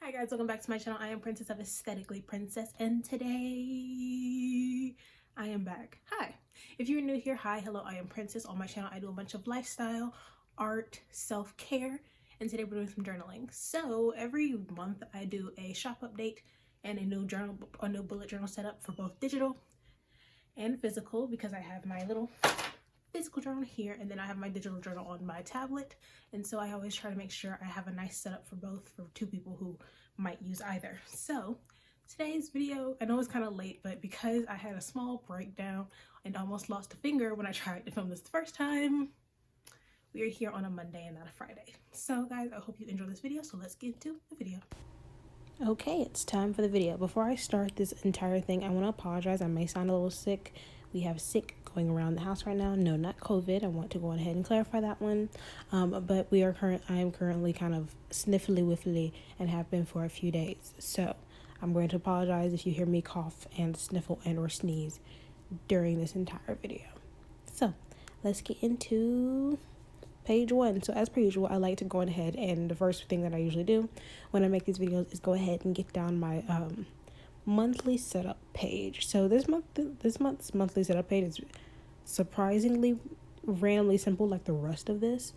Hi guys, welcome back to my channel. I am Princess of Aesthetically Princess, and today I am back. Hi. If you're new here, hi, hello, I am Princess. On my channel I do a bunch of lifestyle, art, self-care, and today we're doing some journaling. So every month I do a shop update and a new bullet journal setup for both digital and physical, because I have my little physical journal here and then I have my digital journal on my tablet, and so I always try to make sure I have a nice setup for both, for two people who might use either. So today's video, I know it's kind of late, but because I had a small breakdown and almost lost a finger when I tried to film this the first time, we are here on a Monday and not a Friday. So guys, I hope you enjoy this video, so let's get into the video. Okay, it's time for the video. Before I start this entire thing, I want to apologize. I may sound a little sick. We have sick going around the house right now. No, not COVID. I want to go ahead and clarify that one. But I am currently kind of sniffly wiffly and have been for a few days. So I'm going to apologize if you hear me cough and sniffle and or sneeze during this entire video. So let's get into page one. So as per usual, I like to go ahead, and the first thing that I usually do when I make these videos is go ahead and get down my monthly setup page. So this month's monthly setup page is surprisingly randomly simple, like the rest of this.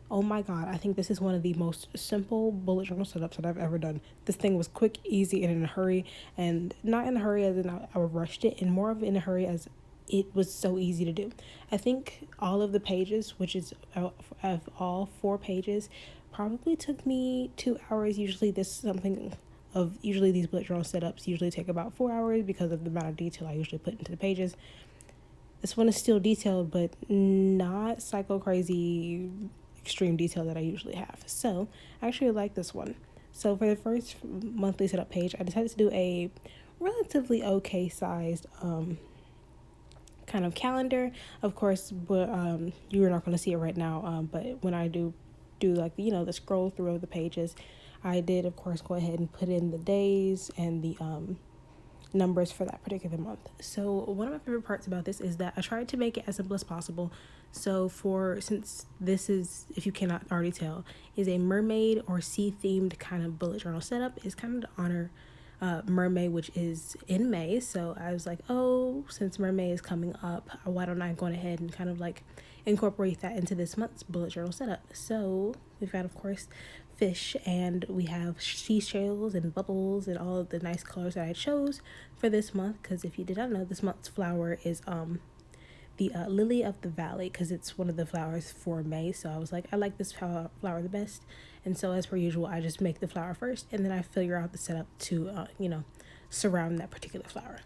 Oh my god, I think this is one of the most simple bullet journal setups that I've ever done. This thing was quick, easy, and in a hurry, and not in a hurry as in I rushed it, and more of in a hurry as it was so easy to do. I think all of the pages, which is of all 4 pages, probably took me 2 hours. Usually these bullet journal setups usually take about 4 hours because of the amount of detail I usually put into the pages. This one is still detailed, but not psycho crazy extreme detail that I usually have. So I actually like this one. So for the first monthly setup page, I decided to do a relatively okay sized kind of calendar. Of course, but you're not going to see it right now, but when I do like the scroll through of the pages, I did of course go ahead and put in the days and the numbers for that particular month. So one of my favorite parts about this is that I tried to make it as simple as possible. So since this is, if you cannot already tell, is a mermaid or sea themed kind of bullet journal setup, is kind of to honor Mermay, which is in May. So I was like, oh, since Mermay is coming up, why don't I go ahead and kind of like incorporate that into this month's bullet journal setup. So we've got of course fish, and we have seashells and bubbles and all of the nice colors that I chose for this month, because if you did not know, this month's flower is the lily of the valley, because it's one of the flowers for May. So I was like, I like this flower the best, and so as per usual, I just make the flower first and then I figure out the setup to surround that particular flower.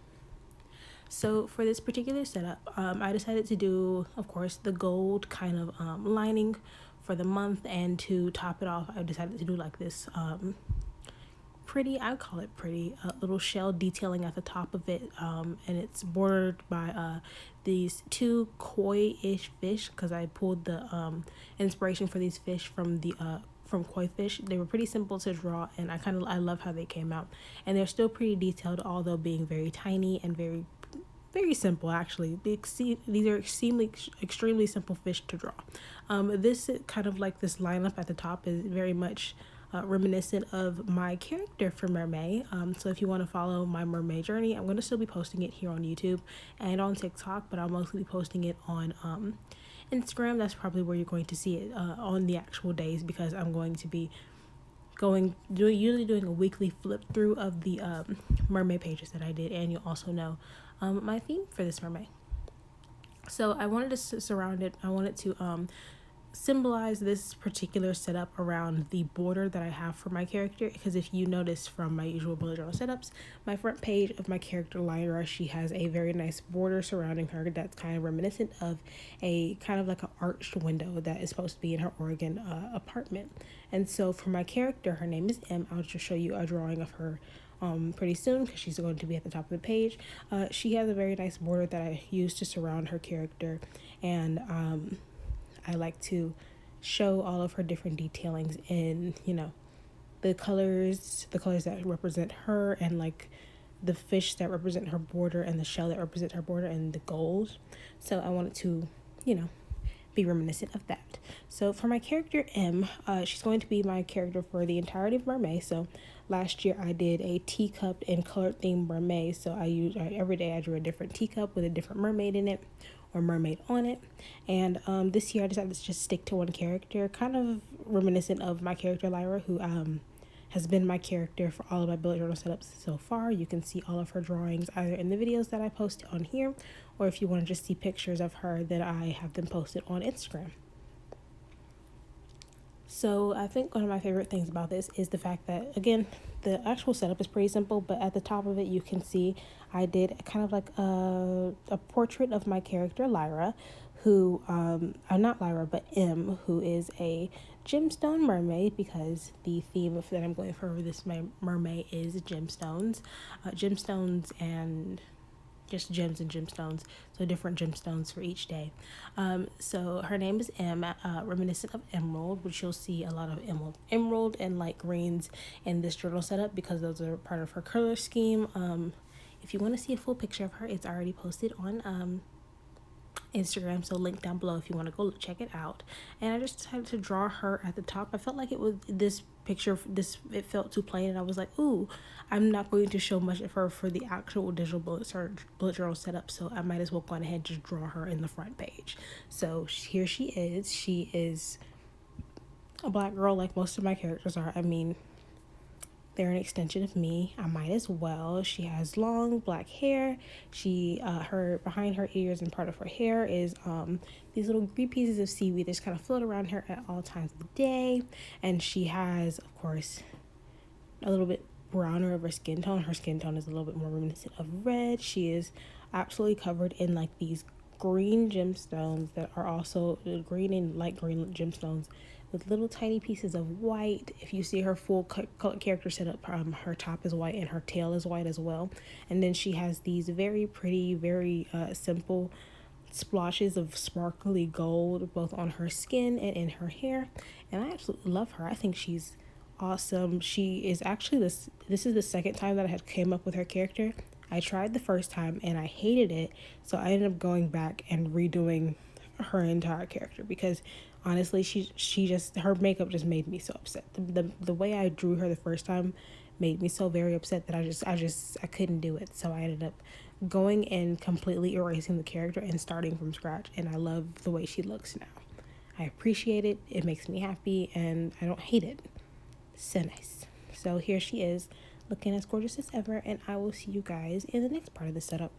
So for this particular setup, I decided to do, of course, the gold kind of lining for the month, and to top it off, I decided to do like this pretty, I call it pretty, little shell detailing at the top of it, and it's bordered by these 2 koi-ish fish, because I pulled the inspiration for these fish from koi fish. They were pretty simple to draw, and I love how they came out, and they're still pretty detailed, although being very tiny and very simple. Actually, these are extremely simple fish to draw. This kind of like this lineup at the top is very much reminiscent of my character for Mermay. So if you want to follow my Mermay journey, I'm going to still be posting it here on YouTube and on TikTok, but I'll mostly be posting it on Instagram. That's probably where you're going to see it on the actual days, because I'm going to be usually doing a weekly flip through of the Mermay pages that I did, and you'll also know my theme for this Mermay. So I wanted to surround it. I wanted to symbolize this particular setup around the border that I have for my character, because if you notice from my usual bullet journal setups, my front page of my character Lyra, she has a very nice border surrounding her that's kind of reminiscent of a kind of like an arched window that is supposed to be in her Oregon apartment. And so for my character, her name is M. I'll just show you a drawing of her pretty soon, because she's going to be at the top of the page. She has a very nice border that I use to surround her character, and I like to show all of her different detailings in, the colors that represent her, and like the fish that represent her border, and the shell that represent her border, and the gold. So I wanted to, be reminiscent of that. So for my character M, she's going to be my character for the entirety of Mermay. So Last year I did a teacup and color themed mermaid. So every day I drew a different teacup with a different mermaid in it or mermaid on it. And this year I decided to just stick to one character, kind of reminiscent of my character Lyra, who has been my character for all of my bullet journal setups so far. You can see all of her drawings either in the videos that I post on here, or if you want to just see pictures of her, then I have them posted on Instagram. So I think one of my favorite things about this is the fact that, again, the actual setup is pretty simple, but at the top of it you can see I did kind of like a portrait of my character Lyra, who not Lyra but M, who is a gemstone mermaid, because the theme that I'm going for this mermaid is gemstones, gemstones and just gems and gemstones, so different gemstones for each day. So her name is M, reminiscent of emerald, which you'll see a lot of emerald and light greens in this journal setup because those are part of her color scheme. If you want to see a full picture of her, it's already posted on Instagram, so link down below if you want to go check it out. And I just decided to draw her at the top. I felt like it was it felt too plain, and I was like, ooh, I'm not going to show much of her for the actual digital bullet journal setup, so I might as well go ahead and just draw her in the front page. So here she is. She is a black girl like most of my characters are. I mean, they're an extension of me. I might as well. She has long black hair. Her behind her ears and part of her hair is these little green pieces of seaweed that just kind of float around her at all times of the day. And she has, of course, a little bit browner of her skin tone. Her skin tone is a little bit more reminiscent of red. She is absolutely covered in like these green gemstones that are also green and light green gemstones with little tiny pieces of white. If you see her full color character setup, her top is white and her tail is white as well. And then she has these very pretty, very simple splotches of sparkly gold both on her skin and in her hair. And I absolutely love her. I think she's awesome. She is actually this is the second time that I had came up with her character. I tried the first time and I hated it, so I ended up going back and redoing her entire character because honestly she just, her makeup just made me so upset. The way I drew her the first time made me so very upset that I couldn't do it. So I ended up going and completely erasing the character and starting from scratch, and I love the way she looks now. I appreciate it. It makes me happy and I don't hate it. So nice. So here she is, looking as gorgeous as ever, and I will see you guys in the next part of the setup.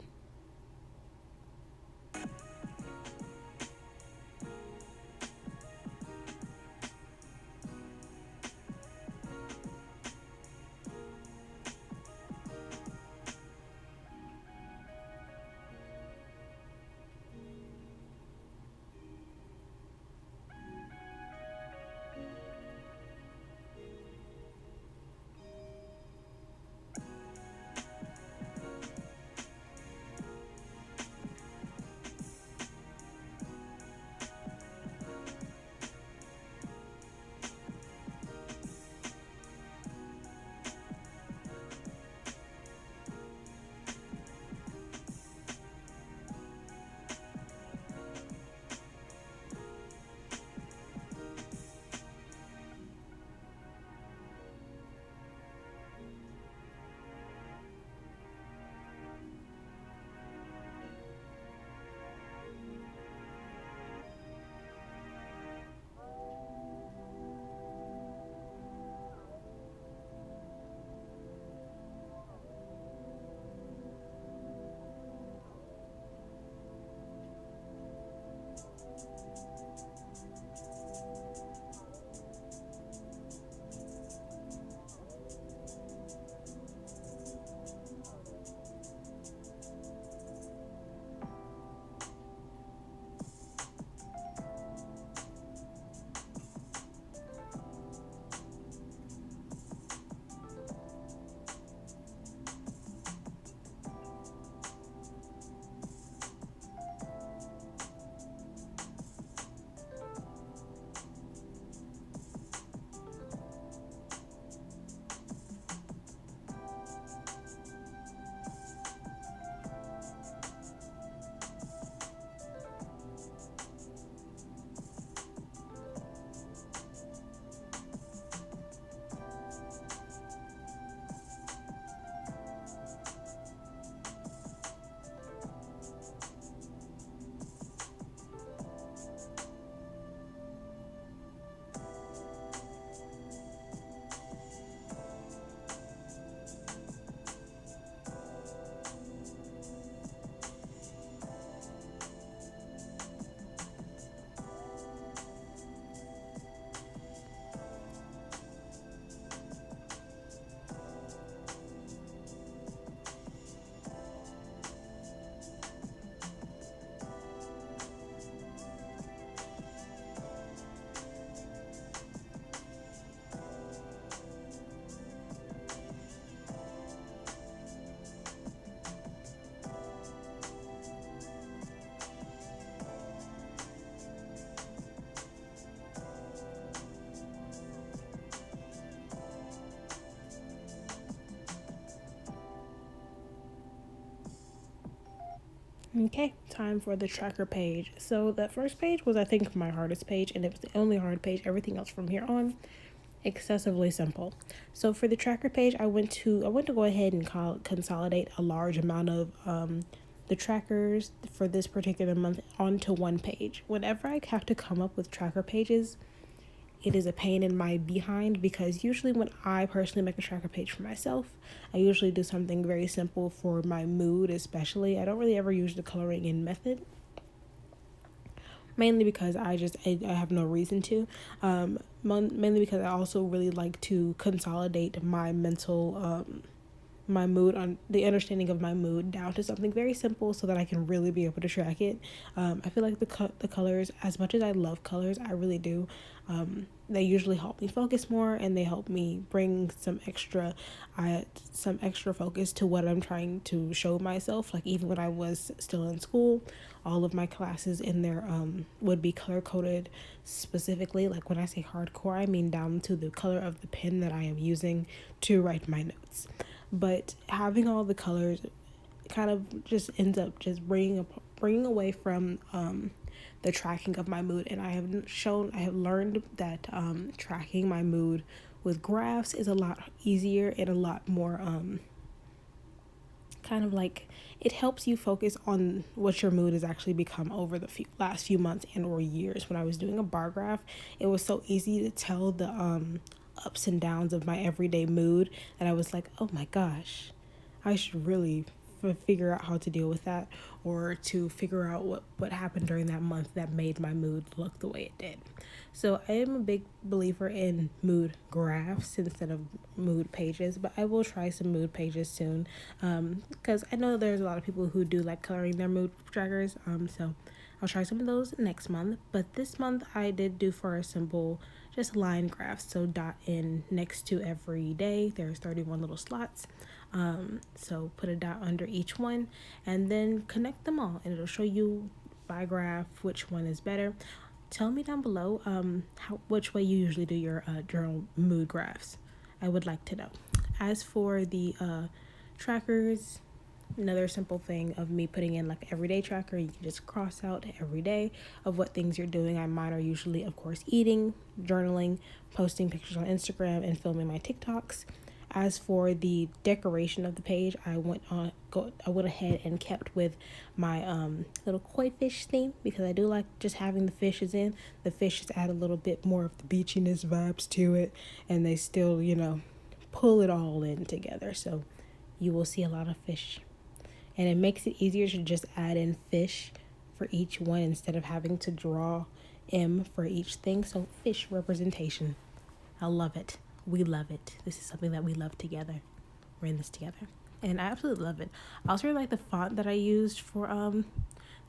Okay, time for the tracker page. So that first page was, I think, my hardest page, and it was the only hard page. Everything else from here on, excessively simple. So for the tracker page, I went to go ahead and consolidate a large amount of the trackers for this particular month onto one page. Whenever I have to come up with tracker pages, it is a pain in my behind, because usually when I personally make a tracker page for myself, I usually do something very simple for my mood, especially. I don't really ever use the coloring in method, mainly because I have no reason to. Mainly because I also really like to consolidate my mental my mood, on the understanding of my mood, down to something very simple so that I can really be able to track it. I feel like the colors, as much as I love colors, I really do, they usually help me focus more, and they help me bring some extra focus to what I'm trying to show myself. Like, even when I was still in school, all of my classes in there would be color coded specifically. Like, when I say hardcore, I mean down to the color of the pen that I am using to write my notes. But having all the colors kind of just ends up just bringing away from the tracking of my mood. And I have learned that tracking my mood with graphs is a lot easier and a lot more kind of like, it helps you focus on what your mood has actually become over the last few months and or years. When I was doing a bar graph, it was so easy to tell the ups and downs of my everyday mood, and I was like, oh my gosh, I should really figure out how to deal with that, or to figure out what happened during that month that made my mood look the way it did. So I am a big believer in mood graphs instead of mood pages, but I will try some mood pages soon, because I know there's a lot of people who do like coloring their mood trackers, so I'll try some of those next month. But this month I did do for a simple just line graphs. So dot in next to every day. There's 31 little slots. So put a dot under each one, and then connect them all, and it'll show you by graph which one is better. Tell me down below which way you usually do your journal mood graphs. I would like to know. As for the trackers, another simple thing of me putting in like everyday tracker, you can just cross out every day of what things you're doing. Mine are usually, of course, eating, journaling, posting pictures on Instagram, and filming my TikToks. As for the decoration of the page, I went ahead and kept with my little koi fish theme, because I do like just having the fishes in. The fishes add a little bit more of the beachiness vibes to it, and they still, pull it all in together. So you will see a lot of fish, and it makes it easier to just add in fish for each one instead of having to draw M for each thing. So fish representation, I love it. We love it. This is something that we love together. We're in this together, and I absolutely love it. I also really like the font that I used for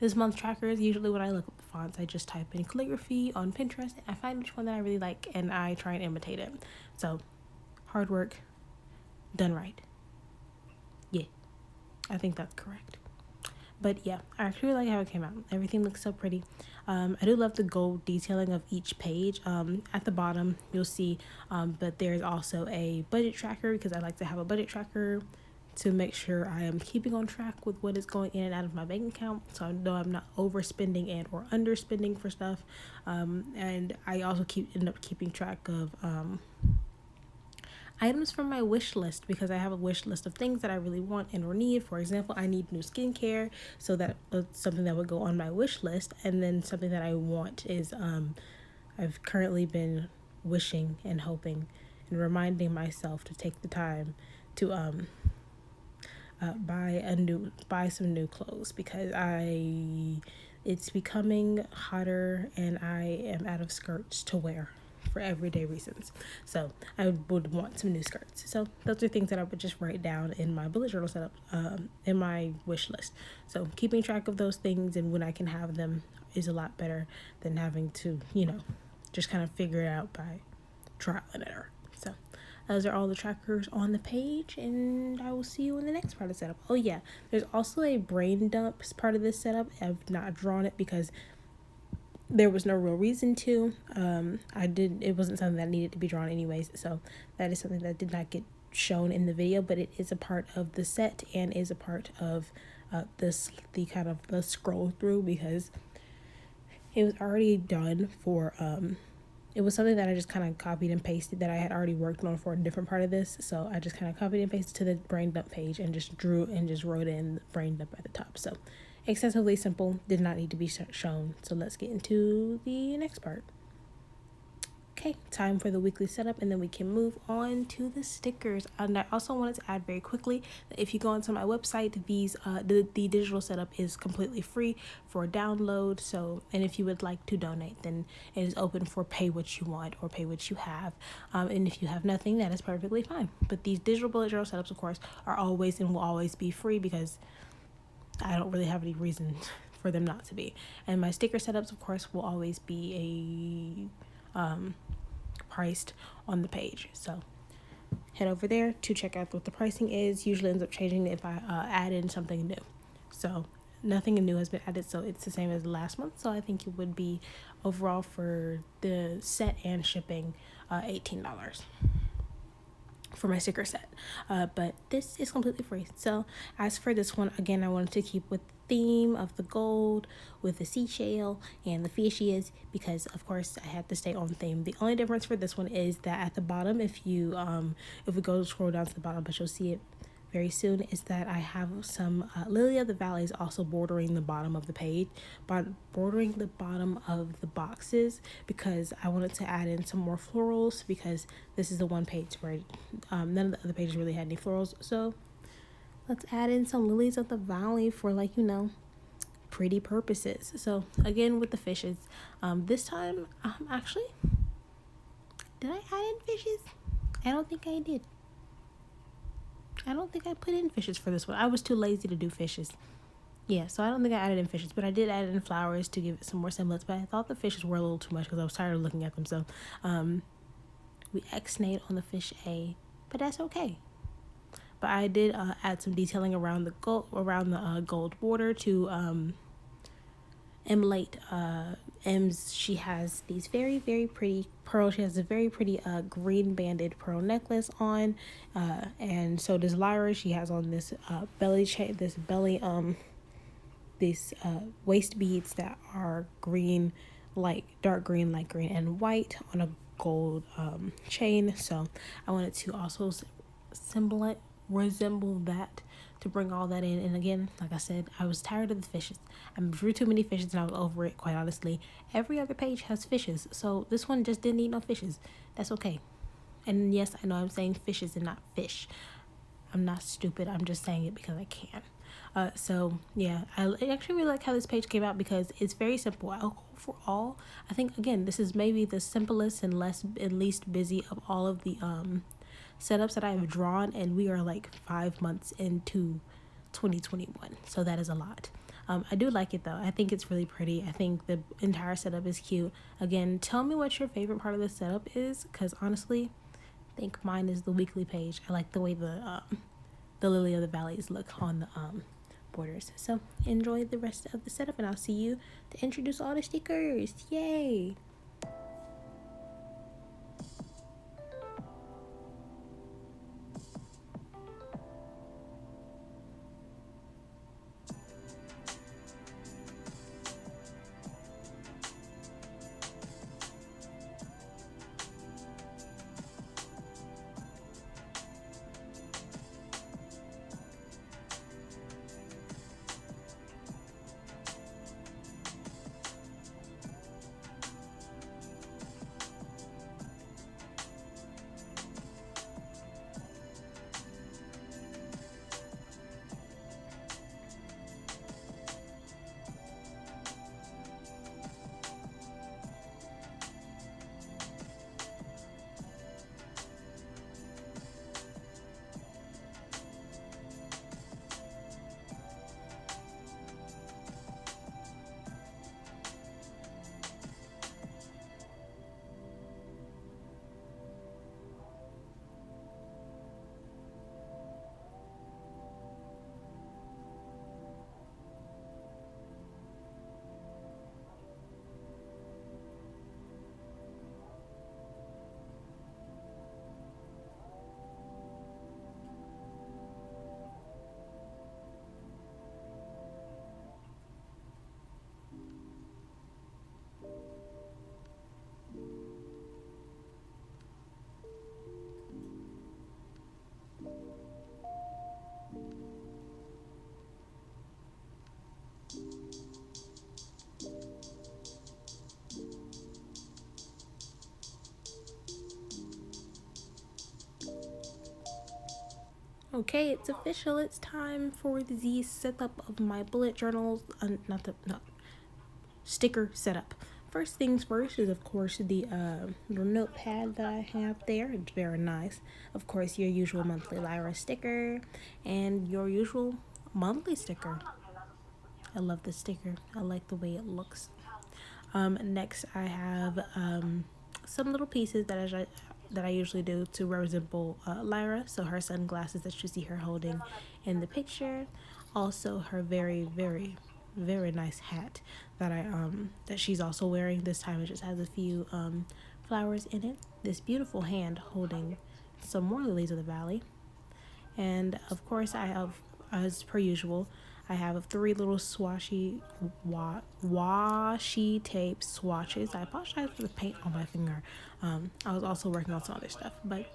this month's trackers. Usually when I look up fonts, I just type in calligraphy on Pinterest. I find which one that I really like, and I try and imitate it. So hard work done right. Yeah, I think that's correct. But yeah, I actually like how it came out. Everything looks so pretty. I do love the gold detailing of each page. At the bottom, you'll see, but there's also a budget tracker, because I like to have a budget tracker to make sure I am keeping on track with what is going in and out of my bank account, so I know I'm not overspending and or underspending for stuff. And I also end up keeping track of items from my wish list, because I have a wish list of things that I really want and or need. For example, I need new skincare, so that's something that would go on my wish list. And then something that I want is I've currently been wishing and hoping and reminding myself to take the time to buy some new clothes, because it's becoming hotter and I am out of skirts to wear for everyday reasons. So I would want some new skirts. So those are things that I would just write down in my bullet journal setup, in my wish list. So keeping track of those things and when I can have them is a lot better than having to, just kind of figure it out by trial and error. So those are all the trackers on the page, and I will see you in the next part of the setup. Oh yeah, there's also a brain dump as part of this setup. I've not drawn it because there was no real reason to. It wasn't something that needed to be drawn anyways, so that is something that did not get shown in the video, but it is a part of the set and is a part of the kind of the scroll through, because it was already done for it was something that I just kind of copied and pasted that I had already worked on for a different part of this. So I just kind of copied and pasted to the brain dump page and just drew and just wrote in brain dump at the top. So excessively simple, did not need to be shown. So let's get into the next part. Okay, time for the weekly setup, and then we can move on to the stickers. And I also wanted to add very quickly that if you go onto my website, the digital setup is completely free for download. So, and if you would like to donate, then it is open for pay what you want or pay what you have. And if you have nothing, that is perfectly fine. But these digital bullet journal setups, of course, are always and will always be free, because I don't really have any reason for them not to be. And my sticker setups, of course, will always be priced on the page. So head over there to check out what the pricing is. Usually ends up changing if I add in something new. So nothing new has been added, so it's the same as last month. So I think it would be overall for the set and shipping $18 for my sticker set, but this is completely free. So as for this one, again, I wanted to keep with the theme of the gold with the seashell and the fishes, because of course I had to stay on theme. The only difference for this one is that at the bottom, if we go scroll down to the bottom, but you'll see it very soon, is that I have some Lily of the Valleys also bordering the bottom of the page, but bordering the bottom of the boxes, because I wanted to add in some more florals, because this is the one page where none of the other pages really had any florals. So let's add in some lilies of the valley for, like, pretty purposes. So again, with the fishes, this time actually, did I add in fishes? I don't think I did. I don't think I put in fishes for this one. I was too lazy to do fishes. Yeah, so I don't think I added in fishes, but I did add in flowers to give it some more semblance. But I thought the fishes were a little too much because I was tired of looking at them. So we X-nayed on the fish A, but that's okay. But I did add some detailing around the gold border to emulate M's. She has these very, very pretty pearls. She has a very pretty green banded pearl necklace on, and so does Lyra. She has on this belly chain, these waist beads that are green, like dark green, light green, and white on a gold chain. So I wanted to also resemble that, to bring all that in. And again, like I said, I was tired of the fishes. I drew too many fishes and I was over it, quite honestly. Every other page has fishes, so this one just didn't need no fishes. That's okay. And yes, I know I'm saying fishes and not fish. I'm not stupid. I'm just saying it because I can. So yeah, I actually really like how this page came out, because it's very simple. Overall, I think, again, this is maybe the simplest and least busy of all of the setups that I have drawn, and we are like 5 months into 2021, so that is a lot. I do like it though. I think it's really pretty. I think the entire setup is cute. Again, tell me what your favorite part of the setup is, because honestly, I think mine is the weekly page. I like the way the Lily of the Valleys look on the borders. So enjoy the rest of the setup, and I'll see you to introduce all the stickers. Yay! Okay, it's official. It's time for the setup of my bullet journals. Not sticker setup. First things first is, of course, the little notepad that I have there. It's very nice. Of course, your usual monthly Lyra sticker and your usual monthly sticker. I love the sticker. I like the way it looks. Next, I have some little pieces that I usually do to resemble Lyra. So her sunglasses that you see her holding in the picture. Also, her very nice hat that she's also wearing. This time it just has a few flowers in it. This beautiful hand holding some more lilies of the valley. And of course, I have, as per usual, I have 3 little washi tape swatches. I apologize for the paint on my finger. I was also working on some other stuff, but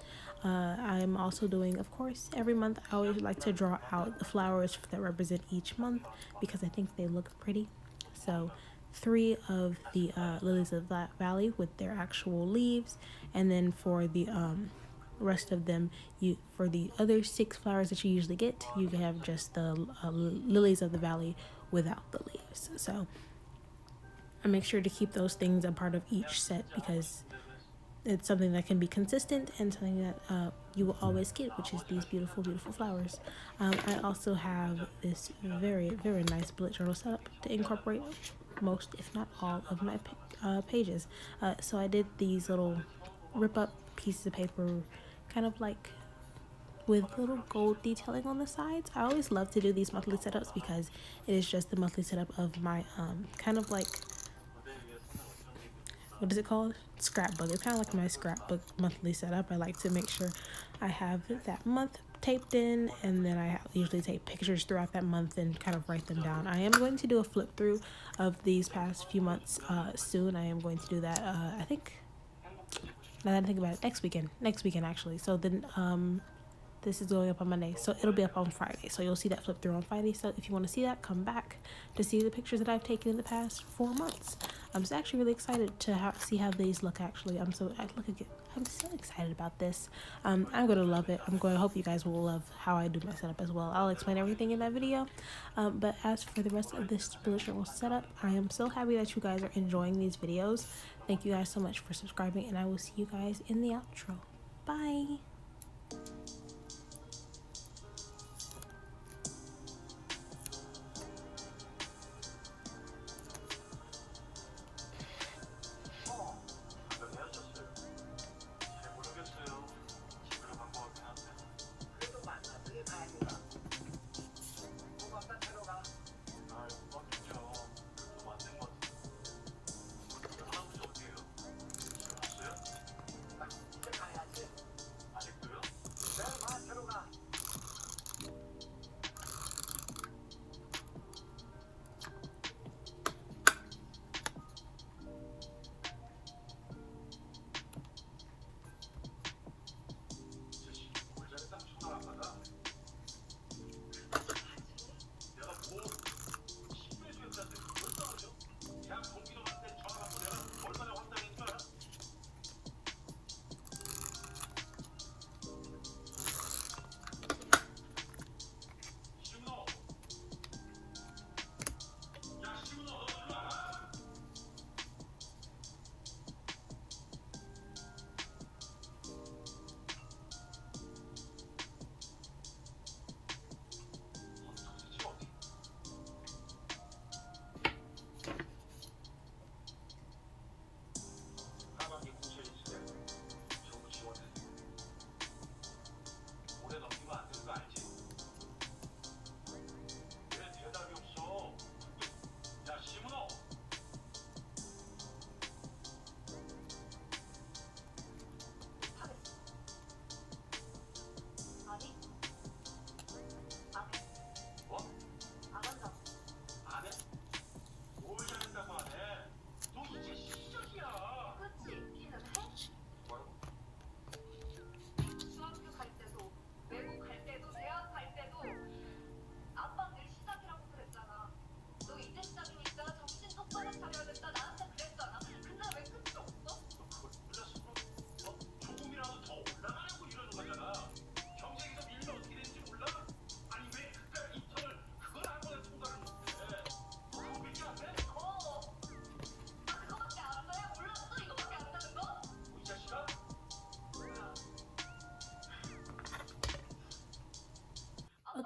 I'm also doing, of course, every month I always like to draw out the flowers that represent each month because I think they look pretty. So 3 of the lilies of that valley with their actual leaves, and then for the rest of them, for the other 6 flowers that you usually get, you have just the lilies of the valley without the leaves. So I make sure to keep those things a part of each set because it's something that can be consistent and something that you will always get, which is these beautiful flowers. I also have this very nice bullet journal setup to incorporate most, if not all, of my pages. So I did these little rip up pieces of paper, kind of like with little gold detailing on the sides. I always love to do these monthly setups because it is just the monthly setup of my kind of like, what is it called? Scrapbook. It's kind of like my scrapbook monthly setup. I like to make sure I have that month taped in, and then I usually take pictures throughout that month and kind of write them down. I am going to do a flip through of these past few months soon. I am going to do that, I think, now that I think about it, next weekend actually. So then this is going up on Monday, so it'll be up on Friday. So you'll see that flip through on Friday. So if you want to see that, come back to see the pictures that I've taken in the past 4 months. I'm just actually really excited to see how these look. Actually, I'm so excited about this. I'm gonna love it. I hope you guys will love how I do my setup as well. I'll explain everything in that video. But as for the rest of this bullet journal setup, I am so happy that you guys are enjoying these videos. Thank you guys so much for subscribing, and I will see you guys in the outro. Bye.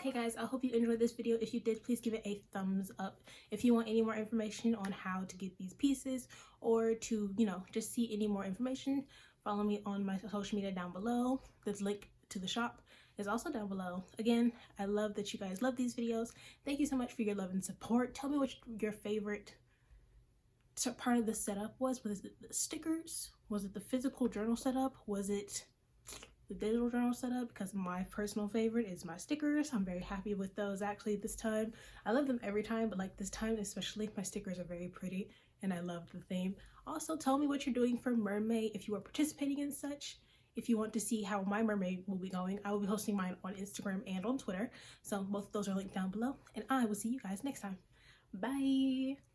Hey guys, I hope you enjoyed this video. If you did, please give it a thumbs up. If you want any more information on how to get these pieces, or to, just see any more information, follow me on my social media down below. The link to the shop is also down below. Again, I love that you guys love these videos. Thank you so much for your love and support. Tell me what your favorite part of the setup was. Was it the stickers? Was it the physical journal setup? Was it the digital journal setup? Because my personal favorite is my stickers. I'm very happy with those actually this time. I love them every time, but like this time especially, my stickers are very pretty and I love the theme. Also, tell me what you're doing for Mermay, if you are participating in such. If you want to see how my mermaid will be going, I will be hosting mine on Instagram and on Twitter. So both of those are linked down below, and I will see you guys next time. Bye!